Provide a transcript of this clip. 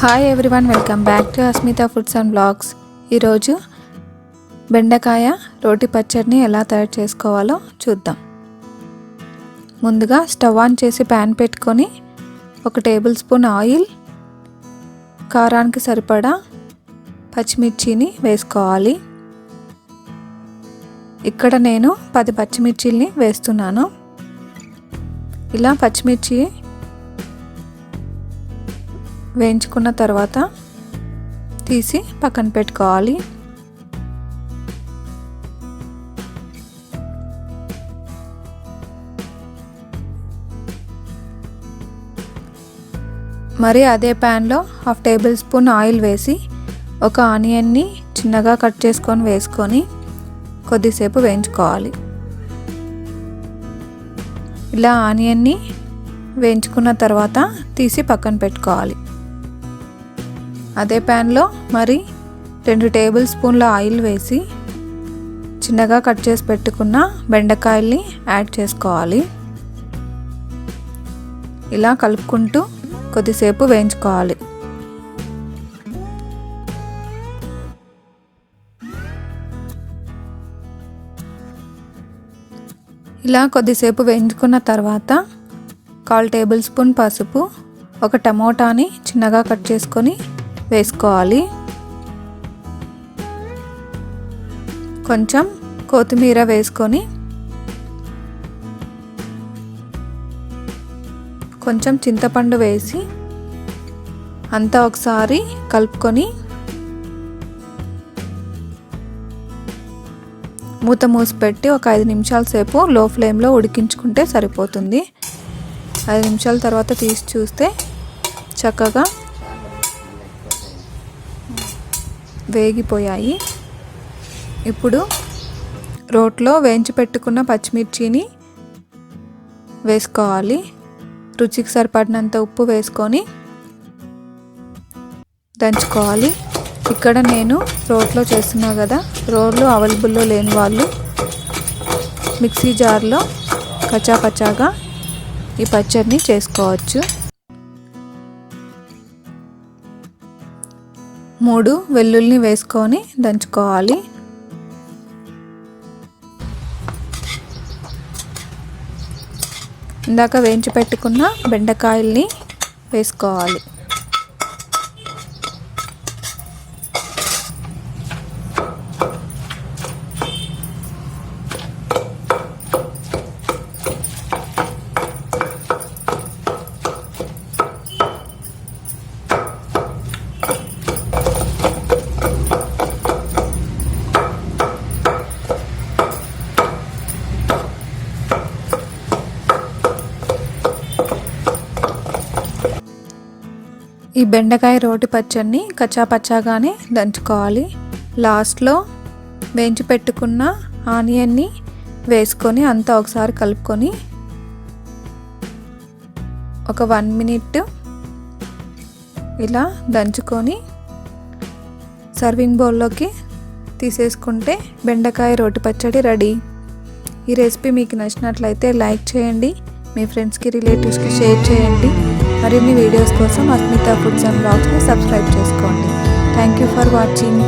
Hi everyone, welcome back to Asmita foods and blogs. ఈరోజు బెండకాయ రోటి పచ్చడిని ఎలా తయారు చేసుకోవాలో చూద్దాం. ముందుగా స్టవ్ ఆన్ చేసి ప్యాన్ పెట్టుకొని 1 టేబుల్ స్పూన్ ఆయిల్, కారానికి సరిపడా పచ్చిమిర్చిని వేసుకోవాలి. ఇక్కడ నేను 10 పచ్చిమిర్చిని వేస్తున్నాను. ఇలా పచ్చిమిర్చి వేయించుకున్న తర్వాత తీసి పక్కన పెట్టుకోవాలి. మరి అదే ప్యాన్లో 1/2 టేబుల్ స్పూన్ ఆయిల్ వేసి ఒక ఆనియన్ని చిన్నగా కట్ చేసుకొని వేసుకొని కొద్దిసేపు వేయించుకోవాలి. ఇలా ఆనియన్ని వేయించుకున్న తర్వాత తీసి పక్కన పెట్టుకోవాలి. అదే ప్యాన్లో మరి 2 టేబుల్ స్పూన్ల ఆయిల్ వేసి చిన్నగా కట్ చేసి పెట్టుకున్న బెండకాయల్ని యాడ్ చేసుకోవాలి. ఇలా కలుపుకుంటూ కొద్దిసేపు వేయించుకోవాలి. ఇలా కొద్దిసేపు వేయించుకున్న తర్వాత 1/4 టేబుల్ స్పూన్ పసుపు, 1 టమోటాని చిన్నగా కట్ చేసుకొని వేసుకోవాలి. కొంచెం కొత్తిమీర వేసుకొని కొంచెం చింతపండు వేసి అంతా ఒకసారి కలుపుకొని మూత మూసి పెట్టి ఒక 5 నిమిషాల సేపు లో ఫ్లేమ్లో ఉడికించుకుంటే సరిపోతుంది. 5 నిమిషాల తర్వాత తీసి చూస్తే చక్కగా వేగిపోయాయి. ఇప్పుడు రోట్లో వేయించి పెట్టుకున్న పచ్చిమిర్చిని వేసుకోవాలి. రుచికి సరిపడినంత ఉప్పు వేసుకొని దంచుకోవాలి. ఇక్కడ నేను రోట్లో చేస్తున్నా కదా, రోళ్ళు అవైలబుల్లో లేని వాళ్ళు మిక్సీ జార్లో కచ్చాపచ్చాగా ఈ పచ్చడిని చేసుకోవచ్చు. 3 వెల్లుల్లిని వేసుకొని దంచుకోవాలి. ఇందాక వేయించి పెట్టుకున్న బెండకాయల్ని వేసుకోవాలి. ఈ బెండకాయ రోటి పచ్చడిని కచ్చాపచ్చాగానే దంచుకోవాలి. లాస్ట్లో వేయించి పెట్టుకున్న ఆనియన్ని వేసుకొని అంతా ఒకసారి కలుపుకొని ఒక 1 మినిట్ ఇలా దంచుకొని సర్వింగ్ బౌల్లోకి తీసేసుకుంటే బెండకాయ రోటి పచ్చడి రెడీ. ఈ రెసిపీ మీకు నచ్చినట్లయితే లైక్ చేయండి, మీ ఫ్రెండ్స్కి రిలేటివ్స్కి షేర్ చేయండి. మరిన్ని వీడియోస్ కోసం అస్మితా ఫుడ్స్ అండ్ బ్లాగ్స్ని సబ్స్క్రైబ్ చేసుకోండి. Thank you for watching.